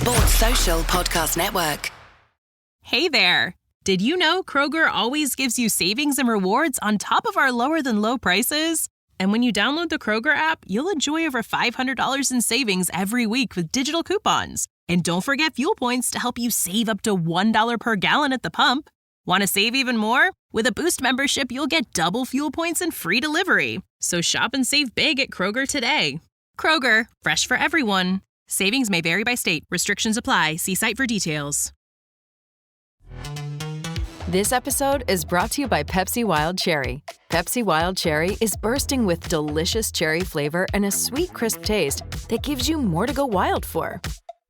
WALT Social Podcast Network. Hey there. Did you know Kroger always gives you savings and rewards on top of our lower than low prices? And when you download the Kroger app, you'll enjoy over $500 in savings every week with digital coupons. And don't forget fuel points to help you save up to $1 per gallon at the pump. Want to save even more? With a Boost membership, you'll get double fuel points and free delivery. So shop and save big at Kroger today. Kroger, fresh for everyone. Savings may vary by state. Restrictions apply. See site for details. This episode is brought to you by Pepsi Wild Cherry. Pepsi Wild Cherry is bursting with delicious cherry flavor and a sweet, crisp taste that gives you more to go wild for.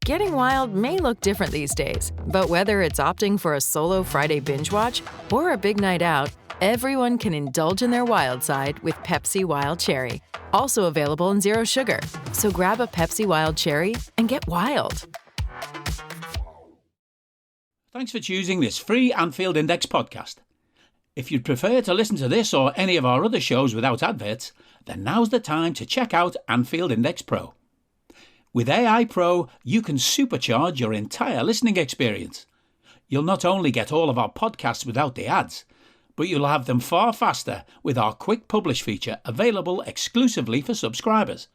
Getting wild may look different these days, but whether it's opting for a solo Friday binge watch or a big night out, everyone can indulge in their wild side with Pepsi Wild Cherry. Also available in Zero Sugar. So grab a Pepsi Wild Cherry and get wild. Thanks for choosing this free Anfield Index podcast. If you'd prefer to listen to this or any of our other shows without adverts, then now's the time to check out Anfield Index Pro. With AI Pro, you can supercharge your entire listening experience. You'll not only get all of our podcasts without the ads, but you'll have them far faster with our quick publish feature available exclusively for subscribers.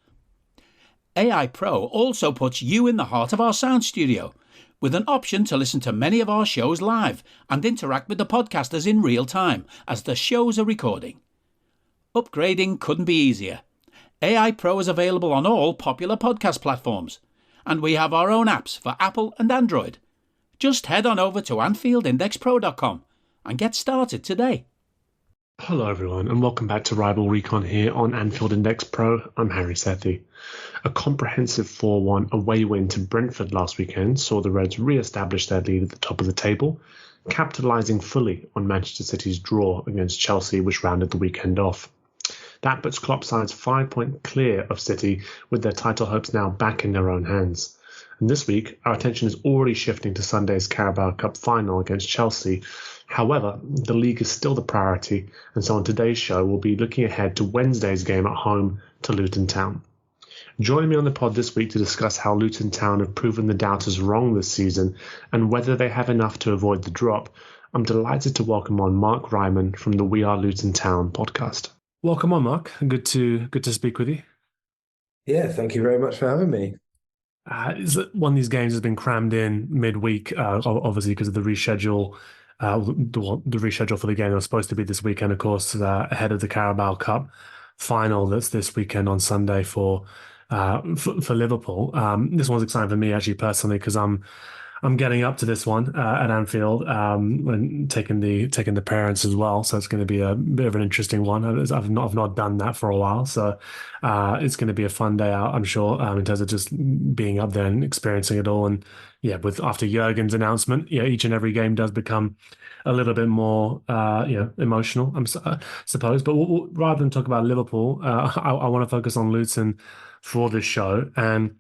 AI Pro also puts you in the heart of our sound studio, with an option to listen to many of our shows live and interact with the podcasters in real time as the shows are recording. Upgrading couldn't be easier. AI Pro is available on all popular podcast platforms, and we have our own apps for Apple and Android. Just head on over to AnfieldIndexPro.com and get started today. Hello everyone and welcome back to Rival Recon here on Anfield Index Pro. I'm Harry Sethi. A comprehensive 4-1 away win to Brentford last weekend saw the Reds re-establish their lead at the top of the table, capitalising fully on Manchester City's draw against Chelsea, which rounded the weekend off. That puts Klopp's sides 5 points clear of City, with their title hopes now back in their own hands. And this week, our attention is already shifting to Sunday's Carabao Cup Final against Chelsea. However, the league is still the priority, and so on today's show, we'll be looking ahead to Wednesday's game at home to Luton Town. Join me on the pod this week to discuss how Luton Town have proven the doubters wrong this season and whether they have enough to avoid the drop. I'm delighted to welcome on Mark Ryland from the We Are Luton Town podcast. Welcome on, Mark. Good to speak with you. Yeah, thank you very much for having me. One of these games has been crammed in midweek, obviously because of the reschedule. The reschedule for the game was supposed to be this weekend, of course, ahead of the Carabao Cup Final that's this weekend on Sunday for Liverpool. This one's exciting for me actually personally because I'm getting up to this one at Anfield and taking the parents as well. So it's going to be a bit of an interesting one. I've not done that for a while, so it's going to be a fun day out, I'm sure, in terms of just being up there and experiencing it all. And yeah, after Jurgen's announcement, each and every game does become a little bit more emotional, I suppose. But rather than talk about Liverpool, I want to focus on Luton for this show and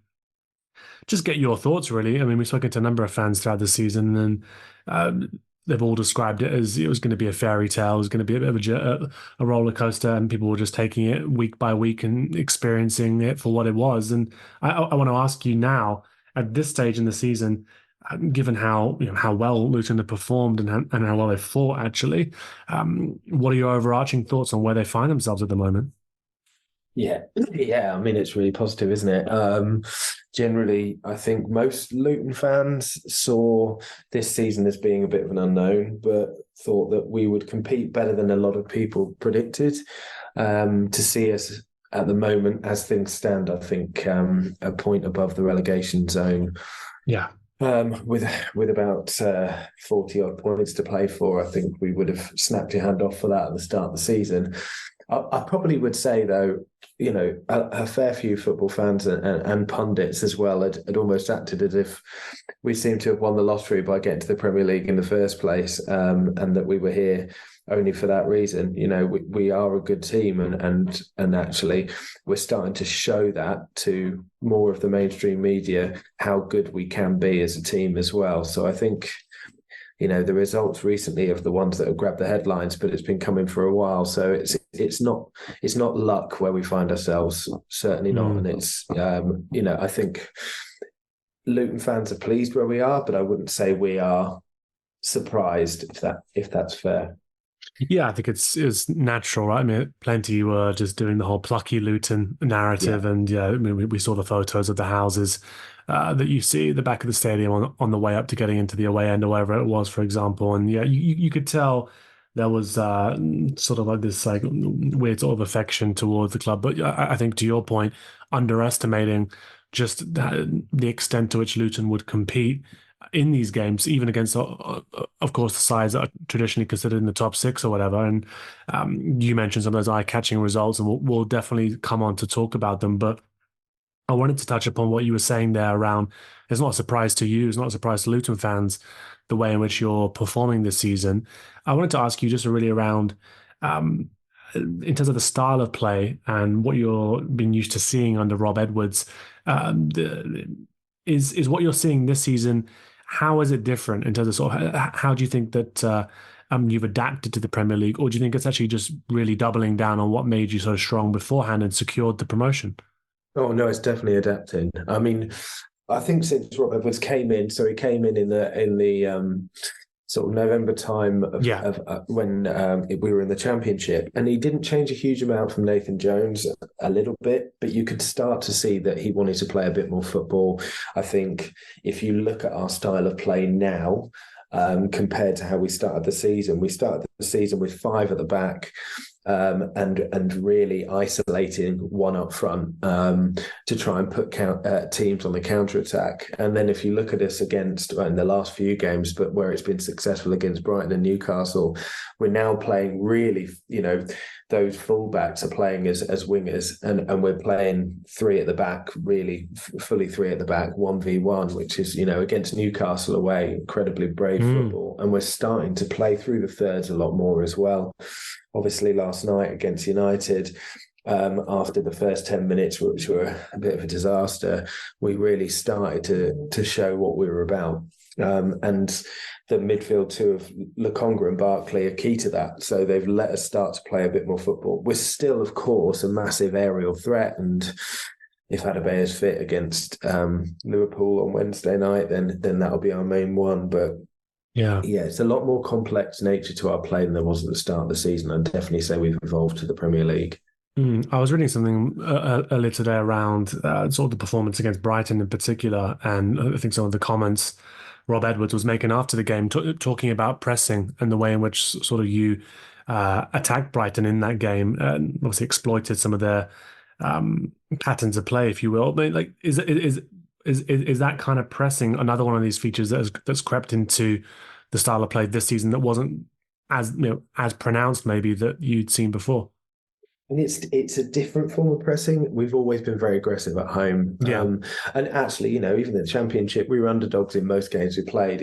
just get your thoughts, really. I mean, we've spoken to a number of fans throughout the season, and they've all described it as it was going to be a fairy tale, it was going to be a bit of a roller coaster, and people were just taking it week by week and experiencing it for what it was. And I want to ask you now, at this stage in the season, given how well Luton have performed and how well they've fought, actually, what are your overarching thoughts on where they find themselves at the moment? Yeah. I mean, it's really positive, isn't it? Generally, I think most Luton fans saw this season as being a bit of an unknown, but thought that we would compete better than a lot of people predicted. To see us at the moment, as things stand, I think a point above the relegation zone. Yeah. With about 40 odd points to play for, I think we would have snapped your hand off for that at the start of the season. I probably would say, though, a fair few football fans and pundits as well had almost acted as if we seemed to have won the lottery by getting to the Premier League in the first place, and that we were here only for that reason. We are a good team, and actually we're starting to show that to more of the mainstream media, how good we can be as a team as well. So I think, the results recently of the ones that have grabbed the headlines, but it's been coming for a while. So it's not luck where we find ourselves, certainly not. And it's, I think Luton fans are pleased where we are, but I wouldn't say we are surprised, if that's fair. Yeah, I think it's natural, right? I mean, plenty were just doing the whole plucky Luton narrative, and yeah, I mean, we saw the photos of the houses that you see at the back of the stadium on the way up to getting into the away end or wherever it was, for example, and yeah, you could tell there was sort of like this like weird sort of affection towards the club. But I think to your point, underestimating just the extent to which Luton would compete in these games, even against, of course, the sides that are traditionally considered in the top six or whatever. And you mentioned some of those eye-catching results, and we'll definitely come on to talk about them. But I wanted to touch upon what you were saying there around, it's not a surprise to you, it's not a surprise to Luton fans, the way in which you're performing this season. I wanted to ask you just really around, in terms of the style of play and what you're been used to seeing under Rob Edwards, is what you're seeing this season, how is it different in terms of sort of how do you think that you've adapted to the Premier League, or do you think it's actually just really doubling down on what made you so strong beforehand and secured the promotion? Oh no, it's definitely adapting. I mean, I think since Rob Edwards came in, so he came in the sort of November time of when we were in the Championship, and he didn't change a huge amount from Nathan Jones, a little bit, but you could start to see that he wanted to play a bit more football. I think if you look at our style of play now, compared to how we started the season with five at the back. And really isolating one up front to try and put teams on the counter attack. And then if you look at us against in the last few games, but where it's been successful against Brighton and Newcastle, we're now playing really, those fullbacks are playing as wingers, and we're playing three at the back, really fully three at the back, 1v1, which is, against Newcastle away, incredibly brave football. And we're starting to play through the thirds a lot more as well. Obviously, last night against United, after the first 10 minutes, which were a bit of a disaster, we really started to show what we were about. And the midfield two of Lukonga and Barkley are key to that. So they've let us start to play a bit more football. We're still, of course, a massive aerial threat. And if Adebayo's fit against Liverpool on Wednesday night, then that'll be our main one. But yeah, it's a lot more complex nature to our play than there was at the start of the season. I'd definitely say we've evolved to the Premier League. I was reading something earlier today around sort of the performance against Brighton in particular, and I think some of the comments Rob Edwards was making after the game, talking about pressing and the way in which sort of you attacked Brighton in that game, and obviously exploited some of their patterns of play, if you will. But like, is that kind of pressing another one of these features that's crept into the style of play this season that wasn't as pronounced maybe that you'd seen before? And it's a different form of pressing. We've always been very aggressive at home. And actually, even in the Championship, we were underdogs in most games we played,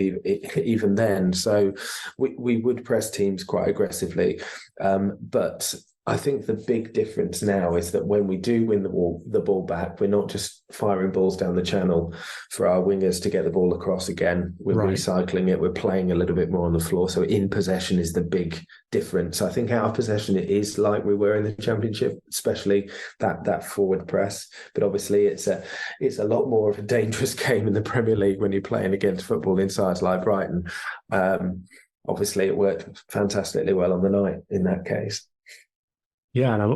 even then. So we would press teams quite aggressively. But I think the big difference now is that when we do win the ball back, we're not just firing balls down the channel for our wingers to get the ball across again. We're recycling it. We're playing a little bit more on the floor. So in possession is the big difference. I think out of possession it is like we were in the Championship, especially that forward press. But obviously it's a lot more of a dangerous game in the Premier League when you're playing against football insides like Brighton. Obviously it worked fantastically well on the night in that case. Yeah, and I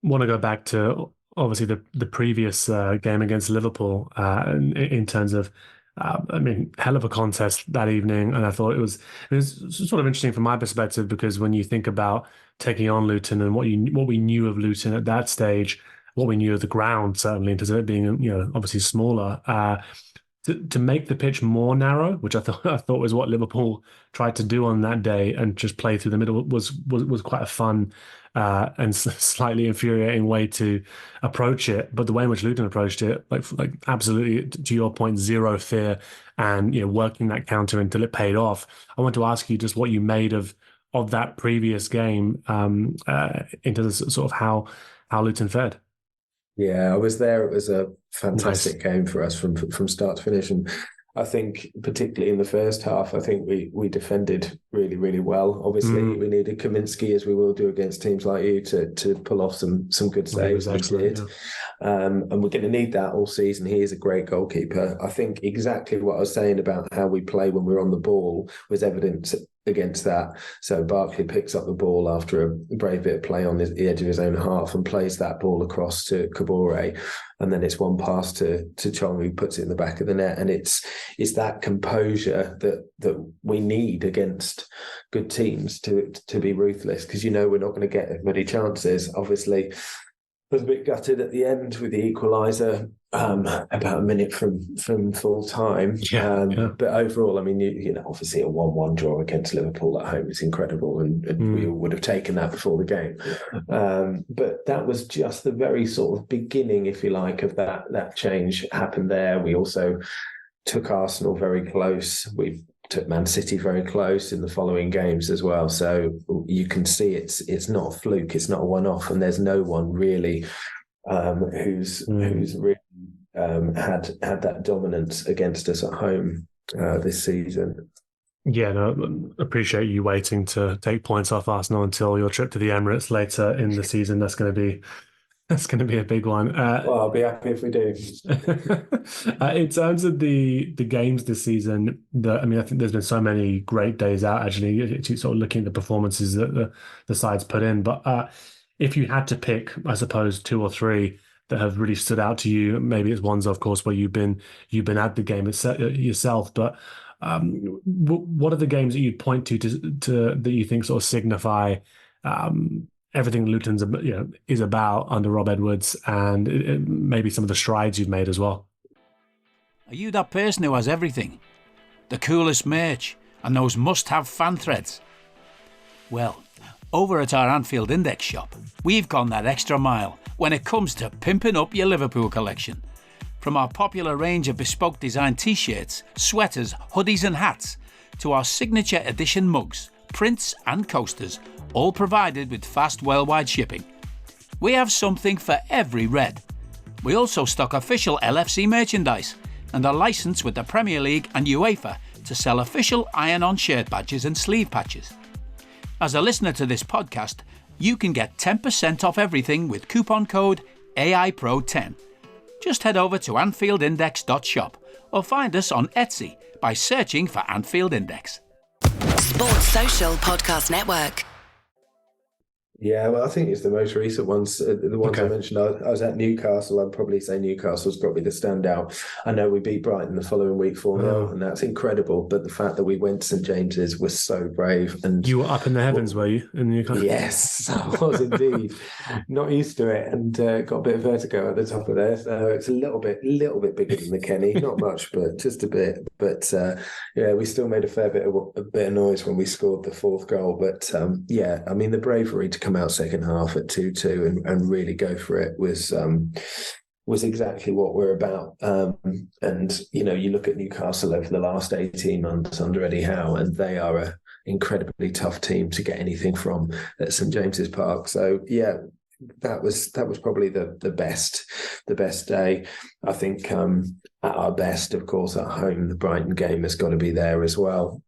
want to go back to obviously the previous game against Liverpool in terms of, hell of a contest that evening. And I thought it was sort of interesting from my perspective, because when you think about taking on Luton and what we knew of Luton at that stage, what we knew of the ground, certainly in terms of it being, obviously smaller, to make the pitch more narrow, which I thought was what Liverpool tried to do on that day, and just play through the middle was quite a fun and slightly infuriating way to approach it. But the way in which Luton approached it, like absolutely, to your point, zero fear, and working that counter until it paid off. I want to ask you just what you made of that previous game in terms of sort of how Luton fared. Yeah, I was there. It was a fantastic game for us from start to finish. And I think particularly in the first half, I think we defended really, really well. Obviously, we needed Kaminsky, as we will do against teams like you, to pull off some good saves, which he did. And we're going to need that all season. He is a great goalkeeper. I think exactly what I was saying about how we play when we're on the ball was evident against that. So Barkley picks up the ball after a brave bit of play on the edge of his own half and plays that ball across to Kabore, and then it's one pass to Chong, who puts it in the back of the net. And it's that composure that we need against good teams to be ruthless, because we're not going to get as many chances. Obviously, I was a bit gutted at the end with the equaliser, about a minute from full time. But overall, I mean, obviously a 1-1 draw against Liverpool at home is incredible, and we all would have taken that before the game. But that was just the very sort of beginning, if you like, of that change happened there. We also took Arsenal very close. We took Man City very close in the following games as well. So you can see it's not a fluke, it's not a one-off, and there's no one really who's really had that dominance against us at home this season. Yeah, no, appreciate you waiting to take points off Arsenal until your trip to the Emirates later in the season. That's going to be a big one. Well, I'll be happy if we do. In terms of the games this season, I think there's been so many great days out, actually, sort of looking at the performances that the sides put in. But if you had to pick, I suppose, 2 or 3 that have really stood out to you, maybe it's ones, of course, where you've been at the game yourself, but what are the games that you'd point to that you think sort of signify everything Luton's is about under Rob Edwards, and maybe some of the strides you've made as well? Are you that person who has everything? The coolest merch and those must-have fan threads? Well, over at our Anfield Index shop, we've gone that extra mile when it comes to pimping up your Liverpool collection. From our popular range of bespoke design t-shirts, sweaters, hoodies and hats, to our signature edition mugs, prints and coasters, all provided with fast worldwide shipping. We have something for every red. We also stock official LFC merchandise and are licensed with the Premier League and UEFA to sell official iron-on shirt badges and sleeve patches. As a listener to this podcast, you can get 10% off everything with coupon code AIPRO10. Just head over to AnfieldIndex.shop or find us on Etsy by searching for Anfield Index. Sports Social Podcast Network. Yeah, well, I think it's the most recent ones. The ones I mentioned, I was at Newcastle. I'd probably say Newcastle's probably the standout. I know we beat Brighton the following week 4-0, and that's incredible. But the fact that we went to St James's was so brave. And you were up in the heavens, were you, in Newcastle? Yes, I was indeed. Not used to it, and got a bit of vertigo at the top of there. So it's a little bit bigger than the Kenny. Not much, but just a bit. But we still made a fair bit of noise when we scored the 4th goal. But I mean, the bravery to come out second half at 2-2 and really go for it was exactly what we're about. And you look at Newcastle over the last 18 months under Eddie Howe, and they are a incredibly tough team to get anything from at St James's Park. So that was probably the best day. I think at our best, of course, at home, the Brighton game has got to be there as well.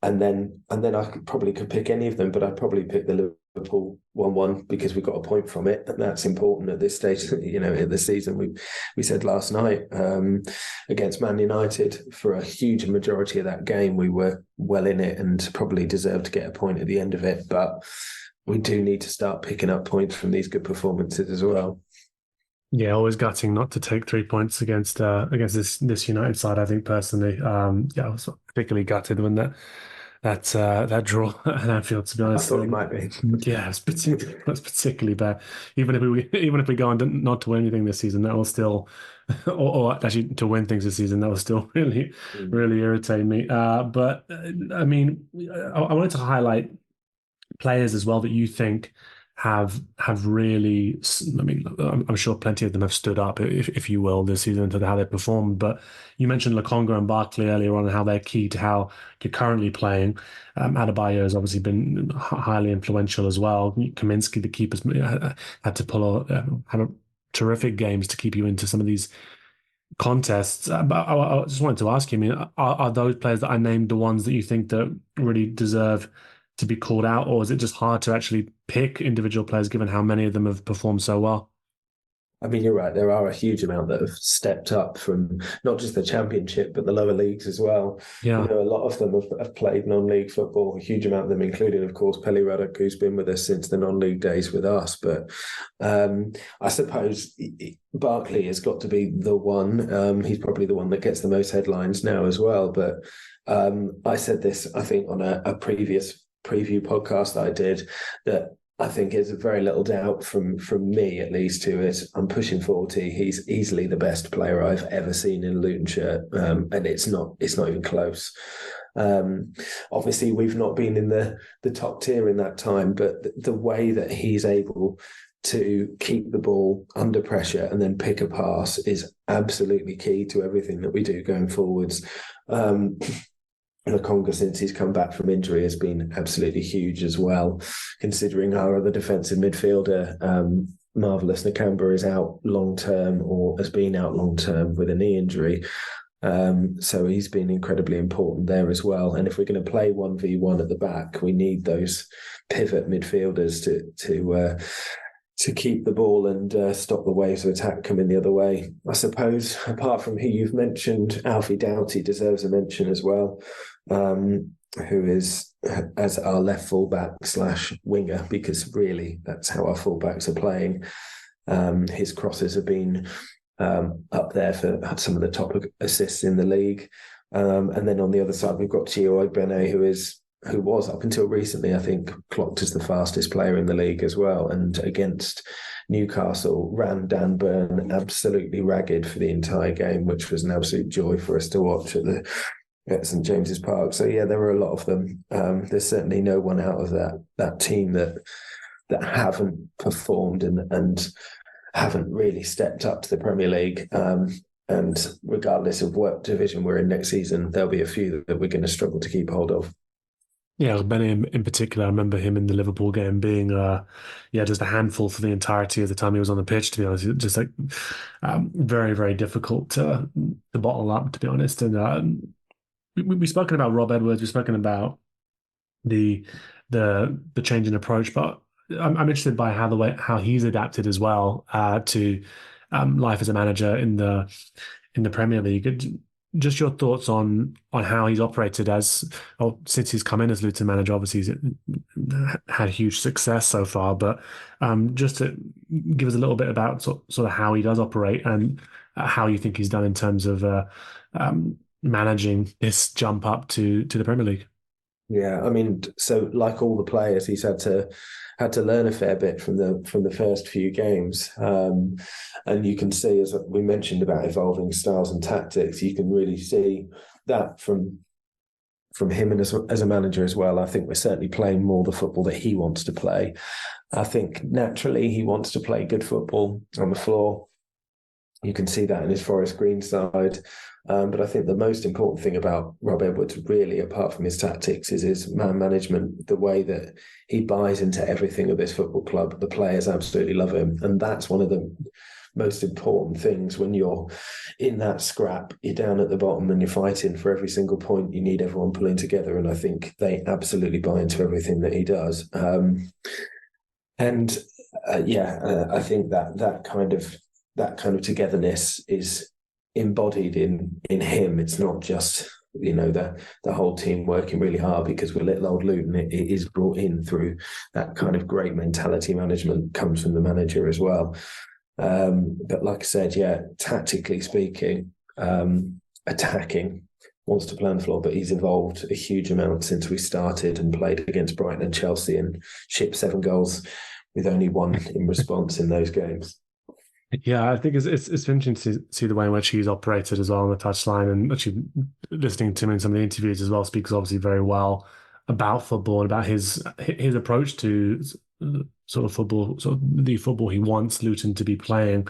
And then I could pick any of them, but I'd probably pick the Liverpool 1-1 because we got a point from it, and that's important at this stage. In the season, we said last night against Man United, for a huge majority of that game, we were well in it and probably deserved to get a point at the end of it. But we do need to start picking up points from these good performances as well. Yeah, always gutting not to take 3 points against this United side. I think personally, I was particularly gutted when that draw at Anfield. To be honest, I thought it might be. Yeah, it's particularly bad. Even if we go on not to win anything this season, that will still, or actually to win things this season, that will still really irritate me. But I mean, I wanted to highlight players as well that you think have really, I mean, I'm sure plenty of them have stood up, if you will, this season to how they performed. But you mentioned Lokonga and Barkley earlier on and how they're key to how you're currently playing. Adebayo has obviously been highly influential as well. Kaminsky, the keepers, had to had terrific games to keep you into some of these contests. But I just wanted to ask you, I mean, are those players that I named the ones that you think that really deserve to be called out, or is it just hard to actually pick individual players given how many of them have performed so well? I mean, you're right. There are a huge amount that have stepped up from not just the Championship, but the lower leagues as well. Yeah. A lot of them have played non-league football, a huge amount of them, including, of course, Pelly Ruddock, who's been with us since the non-league days with us. But I suppose Barkley has got to be the one. He's probably the one that gets the most headlines now as well. But I said this, I think, on a previous preview podcast that I did, that I think there's very little doubt from me, at least, to it. I'm pushing 40. He's easily the best player I've ever seen in a Luton shirt, and it's not even close. Obviously, we've not been in the top tier in that time, but the way that he's able to keep the ball under pressure and then pick a pass is absolutely key to everything that we do going forwards. Lokonga, since he's come back from injury, has been absolutely huge as well, considering our other defensive midfielder, Marvellous Nakamba, is out long-term or has been out long-term with a knee injury. So he's been incredibly important there as well. And if we're going to play 1v1 at the back, we need those pivot midfielders to keep the ball and stop the waves of attack coming the other way. I suppose, apart from who you've mentioned, Alfie Doughty deserves a mention as well, who is as our left fullback / winger, because really that's how our fullbacks are playing. His crosses have been up there for some of the top assists in the league. And then on the other side, we've got Chio Ogbene, who was up until recently, I think, clocked as the fastest player in the league as well. And against Newcastle, ran Dan Burn absolutely ragged for the entire game, which was an absolute joy for us to watch at St James's Park. So yeah, there were a lot of them. There's certainly no one out of that team that haven't performed and haven't really stepped up to the Premier League. And regardless of what division we're in next season, there'll be a few that we're going to struggle to keep hold of. Yeah, Benny in particular, I remember him in the Liverpool game being, just a handful for the entirety of the time he was on the pitch, to be honest. Just like very, very difficult to bottle up, to be honest. And we've spoken about Rob Edwards, we've spoken about the change in approach, but I'm interested by how he's adapted as well to life as a manager in the Premier League. Just your thoughts on how he's operated since he's come in as Luton manager. Obviously, he's had huge success so far, but just to give us a little bit about sort of how he does operate and how you think he's done in terms of managing this jump up to the Premier League. Yeah, I mean, so like all the players, he's had to learn a fair bit from the first few games, and you can see, as we mentioned about evolving styles and tactics, you can really see that from him and as a manager as well. I think we're certainly playing more the football that he wants to play. I think naturally he wants to play good football on the floor. You can see that in his Forest Green side. But I think the most important thing about Rob Edwards, really, apart from his tactics, is his man management, the way that he buys into everything of this football club. The players absolutely love him. And that's one of the most important things when you're in that scrap. You're down at the bottom and you're fighting for every single point. You need everyone pulling together. And I think they absolutely buy into everything that he does. I think that kind of togetherness is embodied in him. It's not just the whole team working really hard because we're little old Luton. It is brought in through that kind of great mentality management, comes from the manager as well. But like I said, yeah, tactically speaking, attacking, wants to play on the floor, but he's evolved a huge amount since we started and played against Brighton and Chelsea and shipped 7 goals with only 1 in response in those games. Yeah, I think it's interesting to see the way in which he's operated as well on the touchline, and actually listening to him in some of the interviews as well speaks obviously very well about football and about his approach to sort of football, sort of the football he wants Luton to be playing.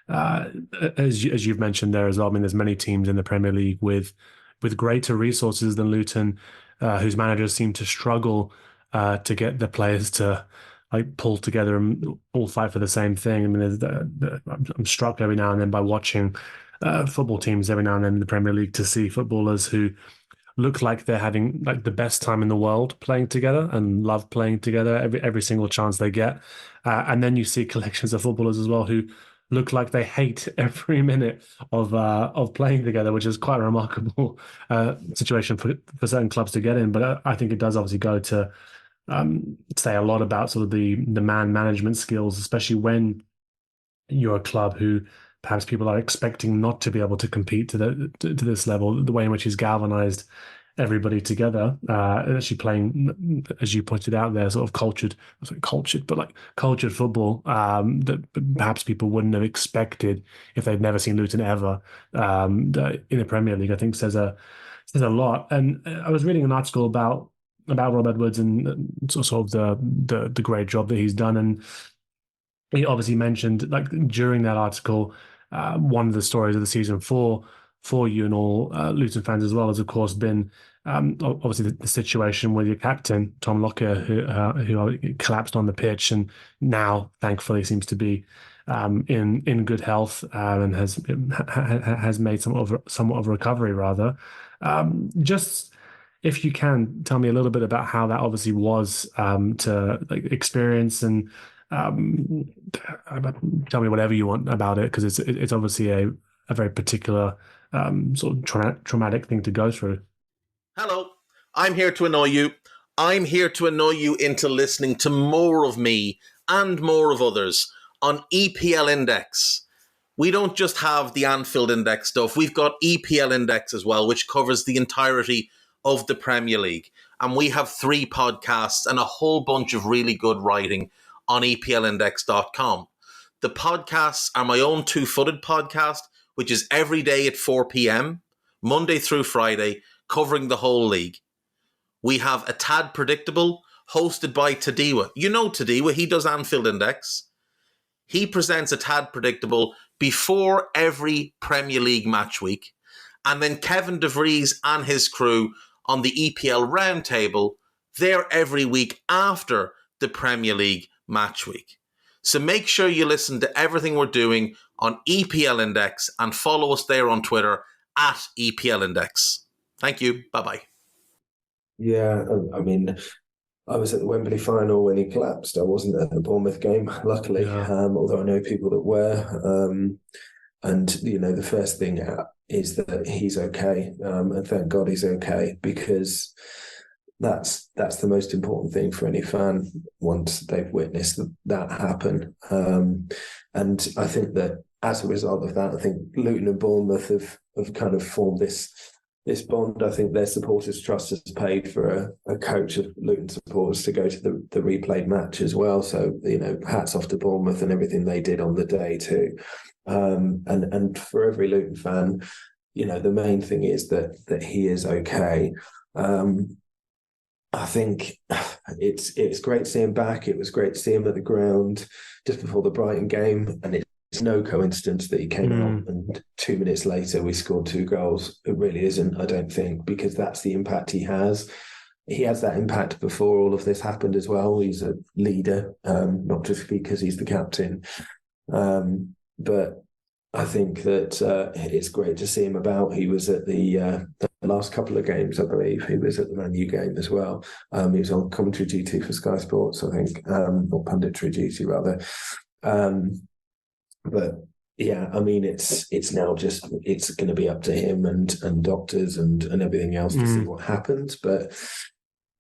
As you've mentioned there as well, I mean, there's many teams in the Premier League with greater resources than Luton, whose managers seem to struggle to get the players to pull together and all fight for the same thing. I mean, I'm struck every now and then by watching football teams every now and then in the Premier League to see footballers who look like they're having like the best time in the world playing together and love playing together every single chance they get. And then you see collections of footballers as well who look like they hate every minute of playing together, which is quite a remarkable situation for certain clubs to get in. But I think it does obviously go to say a lot about sort of the man management skills, especially when you're a club who perhaps people are expecting not to be able to compete to this level. The way in which he's galvanized everybody together, actually playing, as you pointed out there, sort of cultured football that perhaps people wouldn't have expected if they'd never seen Luton ever in the Premier League. I think says a lot. And I was reading an article about Rob Edwards and sort of the great job that he's done, and he obviously mentioned, like, during that article, one of the stories of the season for you and all Luton fans as well has, of course, been obviously the situation with your captain, Tom Lockyer, who collapsed on the pitch and now, thankfully, seems to be in good health and has made somewhat of a recovery, rather. Just if you can tell me a little bit about how that obviously was to experience, and tell me whatever you want about it, because it's obviously a very particular sort of traumatic thing to go through. Hello, I'm here to annoy you. I'm here to annoy you into listening to more of me and more of others on EPL Index. We don't just have the Anfield Index stuff. We've got EPL Index as well, which covers the entirety of the Premier League. And we have 3 podcasts and a whole bunch of really good writing on EPLindex.com. The podcasts are my own Two-Footed podcast, which is every day at 4 p.m, Monday through Friday, covering the whole league. We have A Tad Predictable, hosted by Tadiwa. You know Tadiwa, he does Anfield Index. He presents A Tad Predictable before every Premier League match week. And then Kevin DeVries and his crew on the EPL Roundtable, they're every week after the Premier League match week. So make sure you listen to everything we're doing on EPL Index and follow us there on Twitter at EPL Index. Thank you. Bye-bye. Yeah, I mean, I was at the Wembley final when he collapsed. I wasn't at the Bournemouth game, luckily, although I know people that were. And, you know, the first thing is that he's okay. And thank God he's okay, because that's the most important thing for any fan once they've witnessed that happen. And I think that as a result of that, I think Luton and Bournemouth have kind of formed this bond. I think their supporters' trust has paid for a coach of Luton supporters to go to the replayed match as well. So, you know, hats off to Bournemouth and everything they did on the day too. And for every Luton fan, you know, the main thing is that he is okay. I think it's great to see him back. It was great to see him at the ground just before the Brighton game, and it's no coincidence that he came out and 2 minutes later we scored 2 goals. It really isn't, I don't think, because that's the impact he has. He has that impact before all of this happened as well. He's a leader, not just because he's the captain. But I think that it's great to see him about. He was at the last couple of games, I believe. He was at the Man U game as well. He was on commentary duty for Sky Sports, I think, or punditry duty rather. But yeah, I mean, it's now just, it's going to be up to him and doctors and everything else to see what happens. But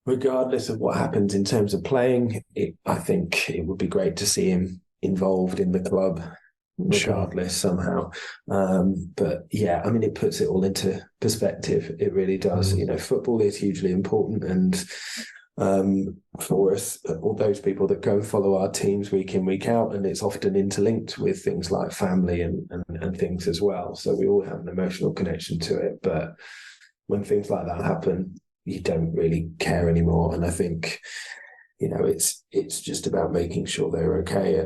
regardless of what happens in terms of playing, I think it would be great to see him involved in the club, regardless somehow. But yeah, I mean, it puts it all into perspective. It really does. You know, football is hugely important, and for us, all those people that go and follow our teams week in, week out, and it's often interlinked with things like family and things as well. So we all have an emotional connection to it. But when things like that happen, you don't really care anymore. And I think, you know, it's just about making sure they're okay.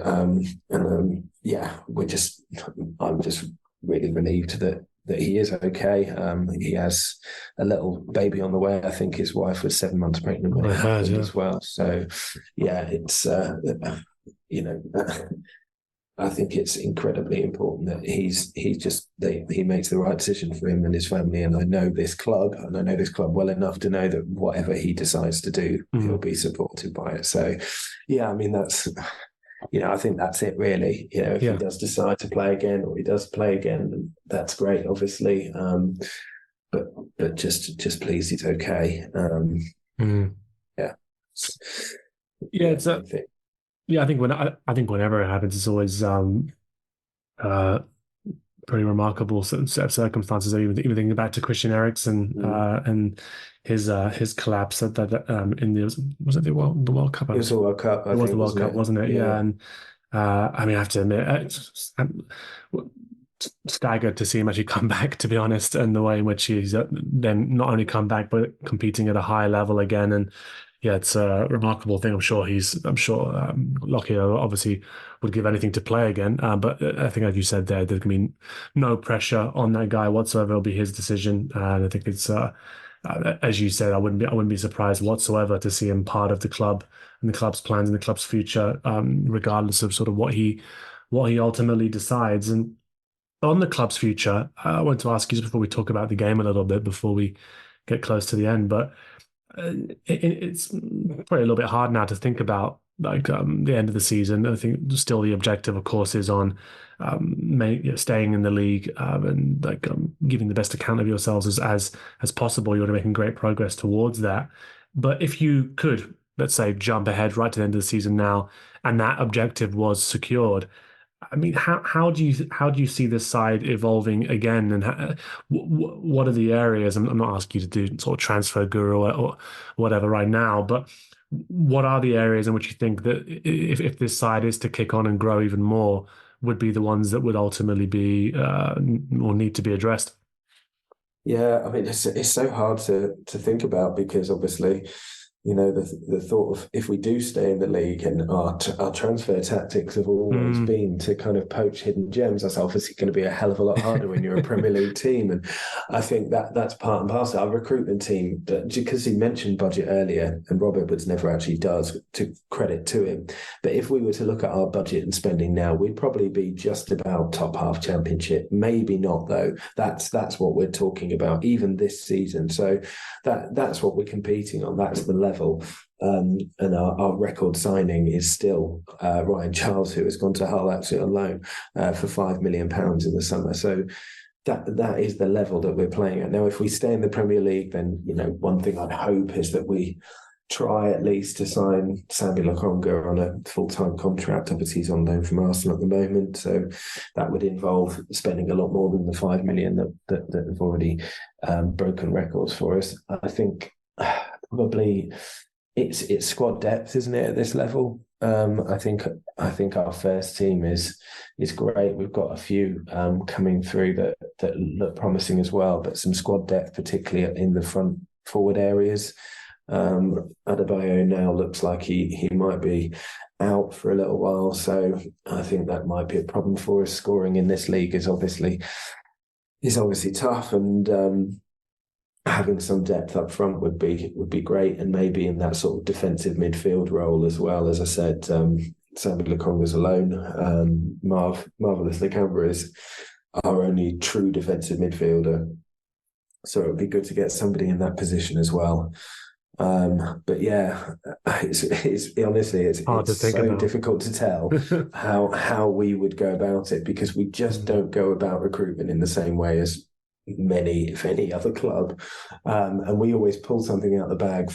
Yeah, I'm just really relieved that he is okay. He has a little baby on the way. I think his wife was 7 months pregnant when it happened as well. So yeah, it's you know, I think it's incredibly important that he makes the right decision for him and his family. And I know this club well enough to know that whatever he decides to do, he'll be supported by it. So, yeah, I mean, that's, I think that's it really. If he does decide to play again, or he does play again, that's great, obviously. But just please, he's okay. Yeah. Yeah, it's I think whenever it happens, it's always pretty remarkable set of circumstances. Even thinking back to Christian Eriksen and his collapse at that in the World Cup? It was the World Cup. It was the World Cup, wasn't it? Yeah. And I mean, I have to admit, I'm staggered to see him actually come back, to be honest, and the way in which he's then not only come back but competing at a high level again. And yeah, it's a remarkable thing. I'm sure Lockyer obviously would give anything to play again. But I think, as you said there can be no pressure on that guy whatsoever. It'll be his decision, and I think it's as you said, I wouldn't be surprised whatsoever to see him part of the club and the club's plans and the club's future, regardless of sort of what he ultimately decides. And on the club's future, I want to ask you, just before we talk about the game a little bit, before we get close to the end, but it's probably a little bit hard now to think about the end of the season. I think still the objective, of course, is on staying in the league and giving the best account of yourselves as possible. You're making great progress towards that. But if you could, let's say, jump ahead right to the end of the season now, and that objective was secured, I mean, how do you see this side evolving again, and what are the areas? I'm not asking you to do sort of transfer guru or whatever right now, but what are the areas in which you think that if this side is to kick on and grow even more, would be the ones that would ultimately be or need to be addressed? Yeah, I mean, it's so hard to think about, because obviously, the thought of, if we do stay in the league, and our transfer tactics have always been to kind of poach hidden gems, that's obviously going to be a hell of a lot harder when you're a Premier League team. And I think that's part and parcel. Our recruitment team, because he mentioned budget earlier, and Rob Edwards never actually does, to credit to him. But if we were to look at our budget and spending now, we'd probably be just about top half Championship. Maybe not, though. That's what we're talking about, even this season. So that's what we're competing on. That's the level. And our record signing is still Ryan Charles, who has gone to Hull actually on loan for £5 million in the summer. So that is the level that we're playing at. Now, if we stay in the Premier League, then one thing I'd hope is that we try at least to sign Sambi Lokonga on a full-time contract. Obviously, he's on loan from Arsenal at the moment, so that would involve spending a lot more than the $5 million that have already broken records for us. I think probably it's squad depth, isn't it, at this level? I think our first team is great. We've got a few coming through that look promising as well, but some squad depth, particularly in the front forward areas. Adebayo now looks like he might be out for a little while, so I think that might be a problem for us. Scoring in this league is obviously tough, and having some depth up front would be great, and maybe in that sort of defensive midfield role as well. As I said, Sambi Lokonga's alone. Marvelous Nakamba is our only true defensive midfielder, so it would be good to get somebody in that position as well. But yeah, it's honestly it's so difficult to tell how we would go about it, because we just don't go about recruitment in the same way as many, if any, other club, and we always pull something out of the bag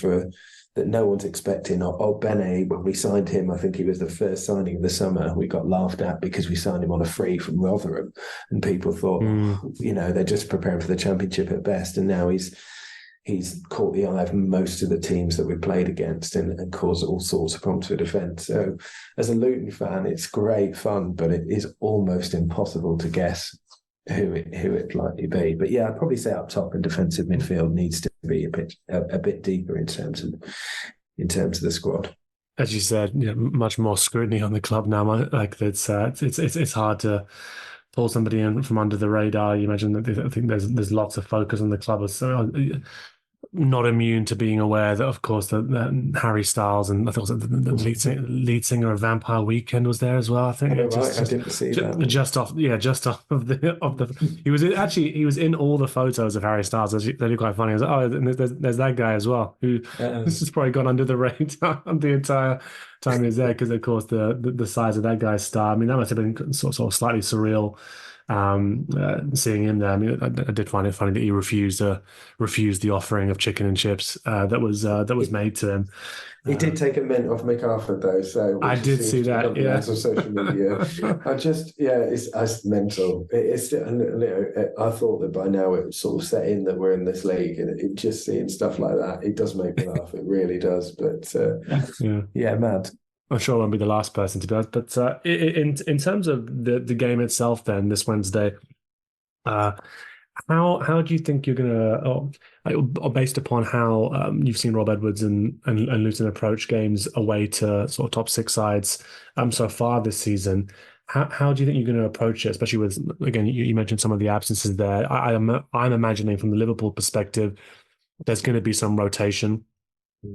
that no one's expecting. Bene, when we signed him, I think he was the first signing of the summer. We got laughed at because we signed him on a free from Rotherham, and people thought, they're just preparing for the Championship at best. And now he's caught the eye of most of the teams that we've played against and caused all sorts of problems for defence. So as a Luton fan, it's great fun, but it is almost impossible to guess who it'd likely be. But yeah, I'd probably say up top and defensive midfield needs to be a bit deeper in terms of the squad. As you said, much more scrutiny on the club now. Like it's hard to pull somebody in from under the radar. You imagine that I think there's lots of focus on the club. So not immune to being aware that, of course, that Harry Styles and I think it was the lead singer of Vampire Weekend was there as well. I think. Oh, right, I didn't see that. Just off of the. He was in all the photos of Harry Styles. They look quite funny. I was like, oh, and there's that guy as well who this has probably gone under the radar the entire time he was there because, of course, the size of that guy's star. I mean, that must have been sort of slightly surreal. Seeing him there, I mean, I did find it funny that he refused the offering of chicken and chips that was made to him. He did take a mint off MacArthur though, so I did see that. Yeah, on social media. It's mental. I thought that by now it was sort of set in that we're in this league, and it just seeing stuff like that, it does make me laugh. It really does. But mad. I'm sure I won't be the last person to do that. But in terms of the game itself, then this Wednesday, how do you think you're going to, based upon how you've seen Rob Edwards and Luton approach games away to sort of top six sides so far this season? How do you think you're going to approach it, especially with, again, you mentioned some of the absences there. I'm imagining from the Liverpool perspective, there's going to be some rotation,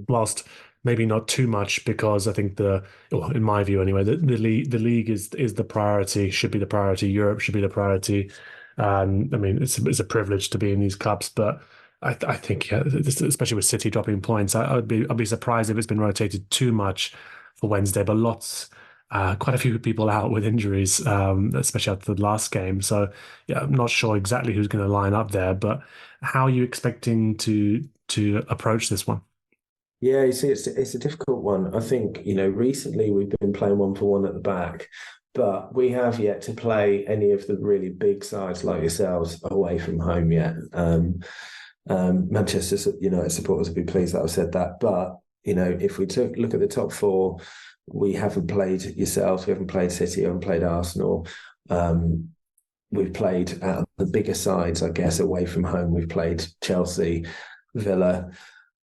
whilst maybe not too much, because I think in my view anyway, the league is the priority, should be the priority. Europe should be the priority. I mean, it's a privilege to be in these clubs, but I think, especially with City dropping points, I'd be surprised if it's been rotated too much for Wednesday. But quite a few people out with injuries, especially after the last game. So yeah, I'm not sure exactly who's going to line up there. But how are you expecting to approach this one? Yeah, you see, it's a difficult one. I think, recently we've been playing 1-for-1 at the back, but we have yet to play any of the really big sides like yourselves away from home yet. Manchester United supporters would be pleased that I've said that. But, if we look at the top four, we haven't played yourselves, we haven't played City, we haven't played Arsenal. We've played the bigger sides, I guess, away from home. We've played Chelsea, Villa,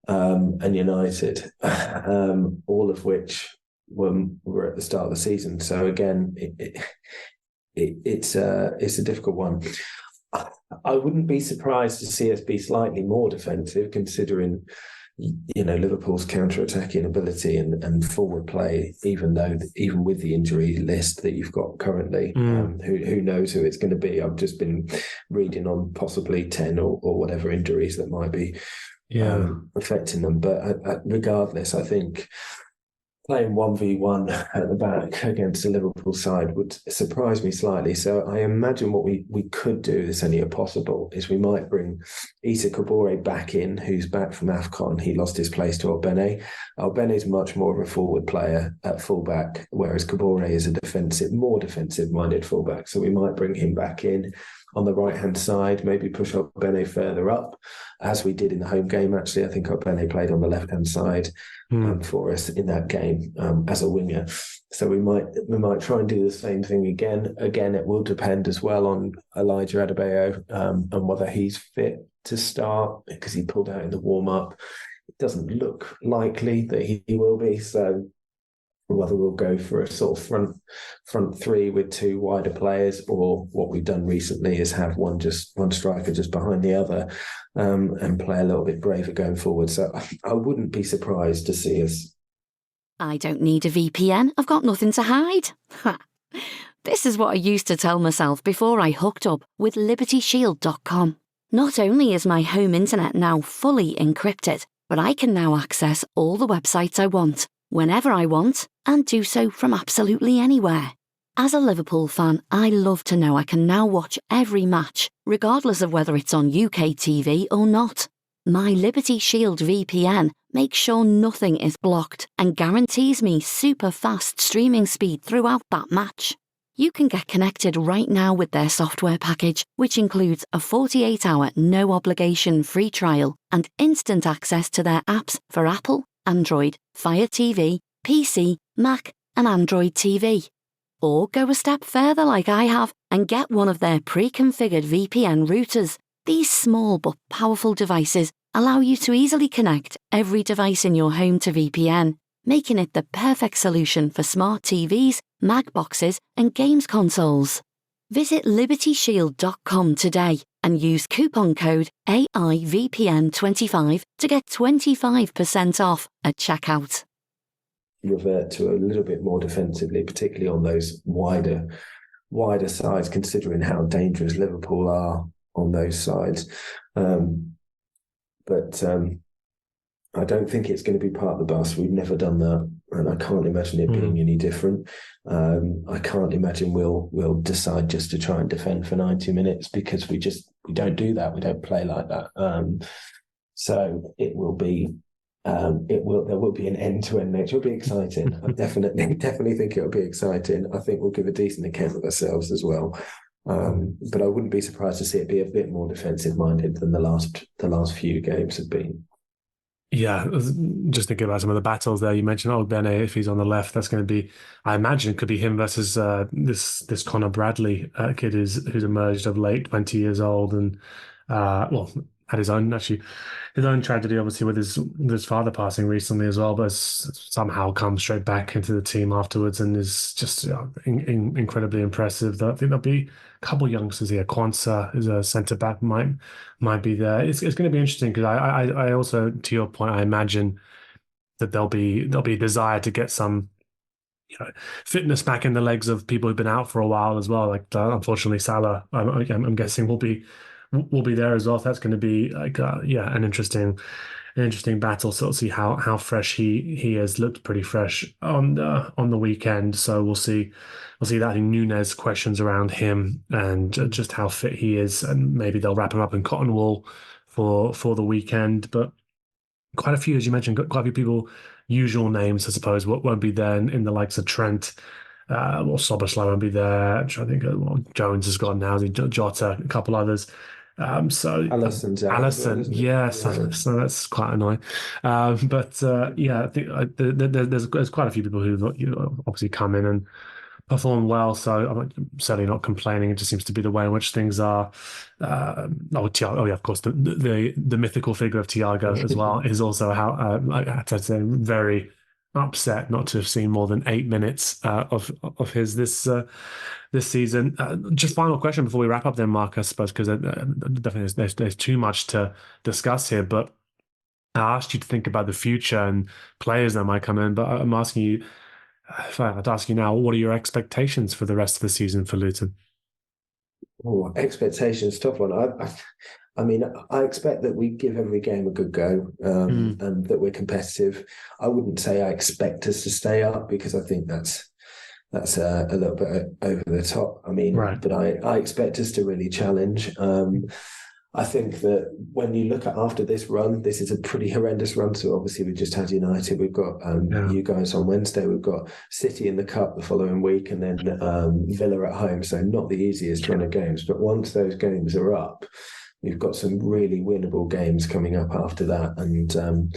and United, all of which were at the start of the season. So again, it's a difficult one. I wouldn't be surprised to see us be slightly more defensive, considering Liverpool's counter-attacking ability and forward play. Even with the injury list that you've got currently, who knows who it's going to be? I've just been reading on possibly 10 or whatever injuries that might be affecting them. But regardless, I think playing 1v1 at the back against the Liverpool side would surprise me slightly. So I imagine what we could do, if any are possible, is we might bring Issa Kabore back in, who's back from AFCON. He lost his place to Albene. Albene is much more of a forward player at fullback, whereas Kabore is a more defensive-minded fullback. So we might bring him back in on the right-hand side, maybe push Albene further up, as we did in the home game. Actually, I think Albene played on the left-hand side for us in that game as a winger. So we might try and do the same thing again. Again, it will depend as well on Elijah Adebayo and whether he's fit to start, because he pulled out in the warm-up. It doesn't look likely that he will be, so whether we'll go for a sort of front three with two wider players, or what we've done recently is have one striker just behind the other, and play a little bit braver going forward. So I wouldn't be surprised to see us. I don't need a VPN. I've got nothing to hide. This is what I used to tell myself before I hooked up with LibertyShield.com. Not only is my home internet now fully encrypted, but I can now access all the websites I want, whenever I want, and do so from absolutely anywhere. As a Liverpool fan, I love to know I can now watch every match, regardless of whether it's on UK TV or not. My Liberty Shield VPN makes sure nothing is blocked and guarantees me super fast streaming speed throughout that match. You can get connected right now with their software package, which includes a 48-hour no-obligation free trial and instant access to their apps for Apple, Android, Fire TV, PC, Mac, and Android TV. Or go a step further like I have and get one of their pre-configured VPN routers. These small but powerful devices allow you to easily connect every device in your home to VPN, making it the perfect solution for smart TVs, Mac boxes, and games consoles. Visit LibertyShield.com today and use coupon code AIVPN25 to get 25% off at checkout. Revert to a little bit more defensively, particularly on those wider sides, considering how dangerous Liverpool are on those sides. But I don't think it's going to be part of the bus. We've never done that, and I can't imagine it being any different. I can't imagine we'll decide just to try and defend for 90 minutes, because we don't do that. We don't play like that. So it will be. There will be an end-to-end nature. It'll be exciting. I definitely think it'll be exciting. I think we'll give a decent account of ourselves as well. But I wouldn't be surprised to see it be a bit more defensive-minded than the last few games have been. Yeah, just thinking about some of the battles there. You mentioned, Bene, if he's on the left, that's going to be, I imagine, it could be him versus this Connor Bradley kid who's emerged of late, 20 years old, and had his own tragedy, obviously, with his father passing recently as well, but has somehow come straight back into the team afterwards and is just incredibly impressive. I think there'll be a couple of youngsters here. Kwanzaa is a centre back, might be there. It's going to be interesting, because I also, to your point, I imagine that there'll be a desire to get some fitness back in the legs of people who've been out for a while as well. Like unfortunately, Salah, I'm guessing will be there as well. So that's going to be an interesting battle. So we'll see how fresh he has looked. Pretty fresh on the weekend. So we'll see that. I think Nunes, questions around him and just how fit he is, and maybe they'll wrap him up in cotton wool for the weekend. But quite a few, as you mentioned, quite a few people, usual names, I suppose, won't be there in the likes of Trent. Szoboszlai won't be there. I think Jones has gone now. Jota, a couple others. So Alisson, yes, so that's quite annoying. I think there's quite a few people who obviously come in and perform well. So I'm certainly not complaining. It just seems to be the way in which things are. Of course, the mythical figure of Thiago as well is also very upset not to have seen more than 8 minutes of his this season. Just final question before we wrap up then, Mark, I suppose, because definitely there's too much to discuss here, but I asked you to think about the future and players that might come in, but I'm asking you, if I had to ask you now, what are your expectations for the rest of the season for Luton? Oh, expectations, tough one. I expect that we give every game a good go, and that we're competitive. I wouldn't say I expect us to stay up, because I think that's a little bit over the top. Right. But I expect us to really challenge. I think that when you look at after this run, this is a pretty horrendous run. So obviously we've just had United. We've got you guys on Wednesday. We've got City in the Cup the following week, and then Villa at home. So not the easiest run of games. But once those games are up, we've got some really winnable games coming up after that. And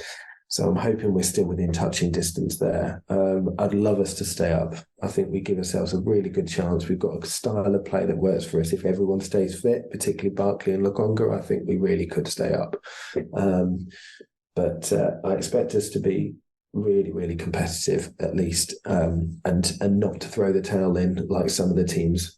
so I'm hoping we're still within touching distance there. I'd love us to stay up. I think we give ourselves a really good chance. We've got a style of play that works for us. If everyone stays fit, particularly Barkley and Lokonga, I think we really could stay up. But I expect us to be really, really competitive at least, and not to throw the towel in like some of the teams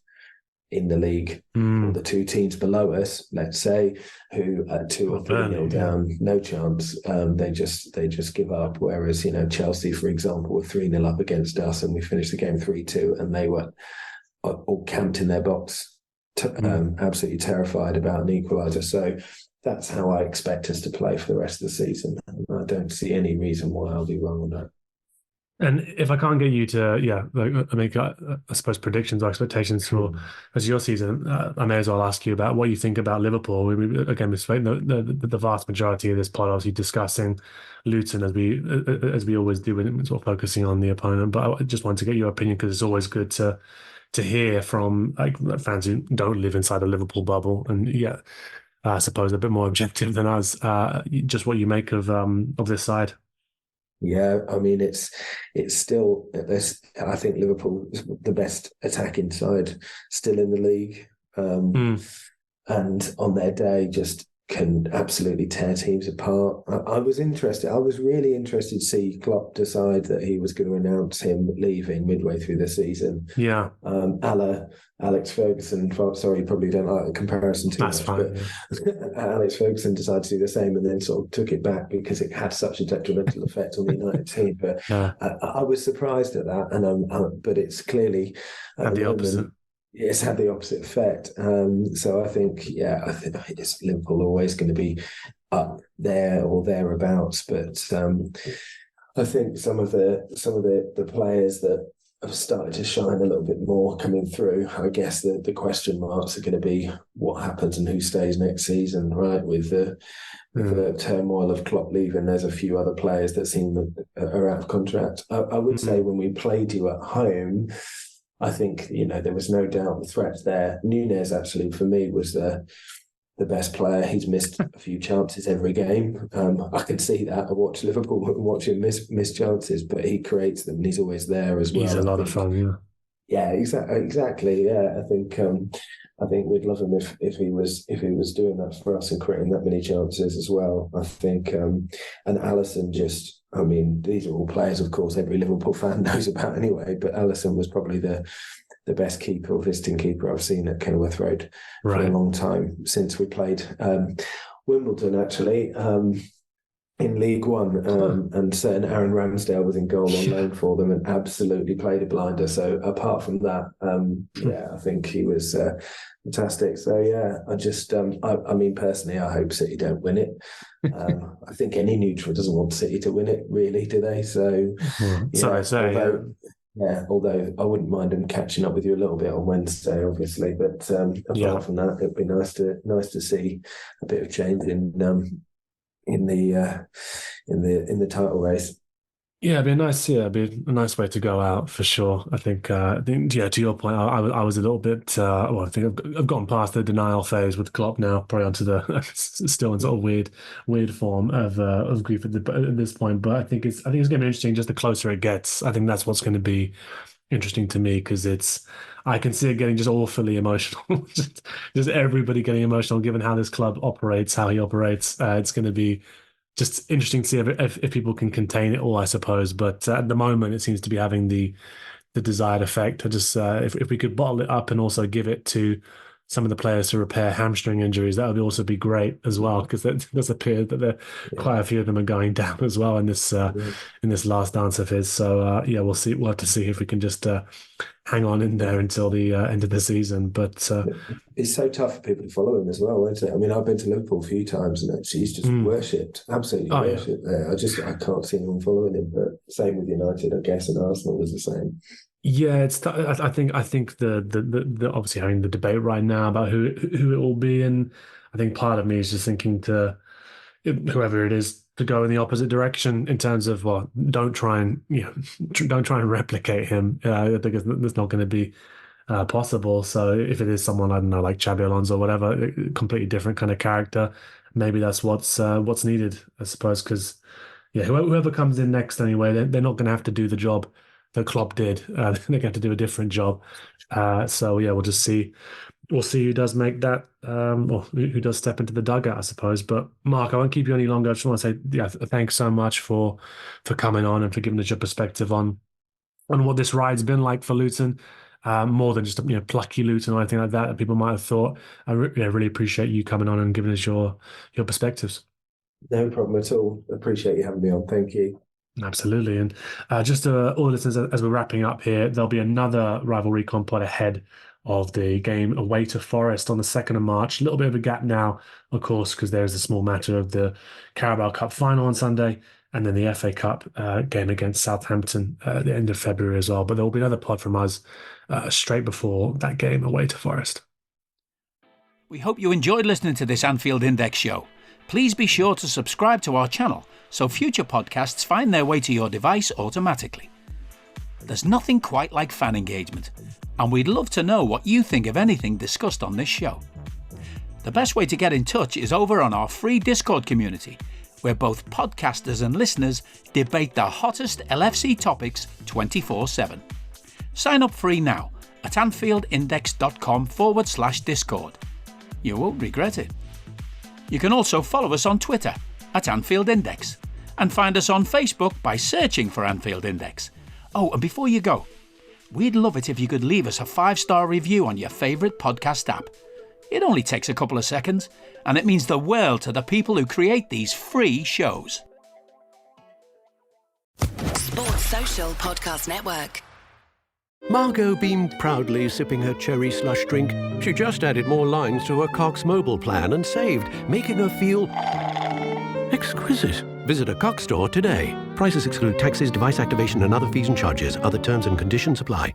in the league, or the two teams below us, let's say, who are 2 or 3-0 down, no chance. They just give up. Whereas, Chelsea, for example, were 3-0 up against us, and we finished the game 3-2, and they were all camped in their box, absolutely terrified about an equaliser. So that's how I expect us to play for the rest of the season. I don't see any reason why I'll be wrong on that. And if I can't get you to, make, I suppose, predictions or expectations for as your season, I may as well ask you about what you think about Liverpool. We spent the vast majority of this pod obviously discussing Luton as we always do, when sort of focusing on the opponent. But I just wanted to get your opinion, because it's always good to hear from fans who don't live inside a Liverpool bubble, and I suppose a bit more objective than us. Just what you make of this side. Yeah, it's still this. I think Liverpool is the best attacking side still in the league, and on their day just can absolutely tear teams apart. I was really interested to see Klopp decide that he was going to announce him leaving midway through the season. Yeah. Alex Ferguson, sorry, probably don't like the comparison too That's much, fine, but Alex Ferguson decided to do the same and then sort of took it back because it had such a detrimental effect on the United team. But I was surprised at that, and but it's clearly had the opposite. It's had the opposite effect. So I think it's Liverpool always going to be up there or thereabouts, but I think some of the players that have started to shine a little bit more coming through. I guess the question marks are going to be what happens and who stays next season, right? With the turmoil of Klopp leaving, there's a few other players that seem are out of contract. I would say when we played you at home, I think, there was no doubt the threat there. Núñez actually, for me, was the best player. He's missed a few chances every game. I can see that. I watch Liverpool and watch him miss chances, but he creates them and he's always there as well. He's a lot of fun, yeah. Yeah, exactly. Yeah, I think we'd love him if he was doing that for us and creating that many chances as well. I think, and Alisson these are all players, of course, every Liverpool fan knows about anyway, but Alisson was probably the best keeper or visiting keeper I've seen at Kenilworth Road for a long time since we played Wimbledon, actually, in League One. And certain Aaron Ramsdale was in goal on loan for them and absolutely played a blinder. So apart from that, I think he was fantastic. So I just, personally, I hope City don't win it. I think any neutral doesn't want City to win it, really, do they? So, although I wouldn't mind them catching up with you a little bit on Wednesday, obviously. But apart from that, it'd be nice to see a bit of change in the title race. Yeah, it'd be a nice way to go out for sure. I think to your point, I was a little bit. I think I've gotten past the denial phase with Klopp now, probably onto the still in sort of weird form of grief at this point. But I think it's going to be interesting. Just the closer it gets, I think that's what's going to be interesting to me, because I can see it getting just awfully emotional. just everybody getting emotional, given how this club operates, how he operates. It's going to be just interesting to see if people can contain it all, I suppose. But at the moment, it seems to be having the desired effect. If we could bottle it up and also give it to some of the players to repair hamstring injuries, that would also be great as well, because it does appear that quite a few of them are going down as well in this last dance of his. So we'll see. We'll have to see if we can just hang on in there until the end of the season. But it's so tough for people to follow him as well, isn't it? I mean, I've been to Liverpool a few times and he's just worshipped, absolutely worshipped there. I can't see anyone following him. But same with United, I guess, and Arsenal was the same. Yeah, I think the obviously having the debate right now about who it will be, and I think part of me is just thinking to whoever it is to go in the opposite direction in terms of don't try and replicate him. I think it's not going to be possible. So if it is someone, I don't know, like Xabi Alonso or whatever, a completely different kind of character, maybe that's what's needed, I suppose. Because whoever comes in next anyway, they're not going to have to do the job that Klopp did. They're going to have to do a different job. We'll just see. We'll see who does make that, or who does step into the dugout, I suppose. But Mark, I won't keep you any longer. I just want to say, thanks so much for coming on and for giving us your perspective on what this ride's been like for Luton. More than just plucky Luton or anything like that people might have thought. I really appreciate you coming on and giving us your perspectives. No problem at all. Appreciate you having me on. Thank you. Absolutely. And just all the listeners, as we're wrapping up here, there'll be another Rival Recon pod ahead of the game away to Forest on the 2nd of March. A little bit of a gap now, of course, because there's a small matter of the Carabao Cup final on Sunday, and then the FA Cup game against Southampton at the end of February as well. But there will be another pod from us straight before that game away to Forest. We hope you enjoyed listening to this Anfield Index show. Please be sure to subscribe to our channel so future podcasts find their way to your device automatically. There's nothing quite like fan engagement, and we'd love to know what you think of anything discussed on this show. The best way to get in touch is over on our free Discord community, where both podcasters and listeners debate the hottest LFC topics 24/7. Sign up free now at anfieldindex.com/Discord. You won't regret it. You can also follow us on Twitter at Anfield Index and find us on Facebook by searching for Anfield Index. Oh, and before you go, we'd love it if you could leave us a 5-star review on your favourite podcast app. It only takes a couple of seconds, and it means the world to the people who create these free shows. Sports Social Podcast Network. Margot beamed proudly, sipping her cherry slush drink. She just added more lines to her Cox mobile plan and saved, making her feel exquisite. Visit a Cox store today. Prices exclude taxes, device activation and other fees and charges. Other terms and conditions apply.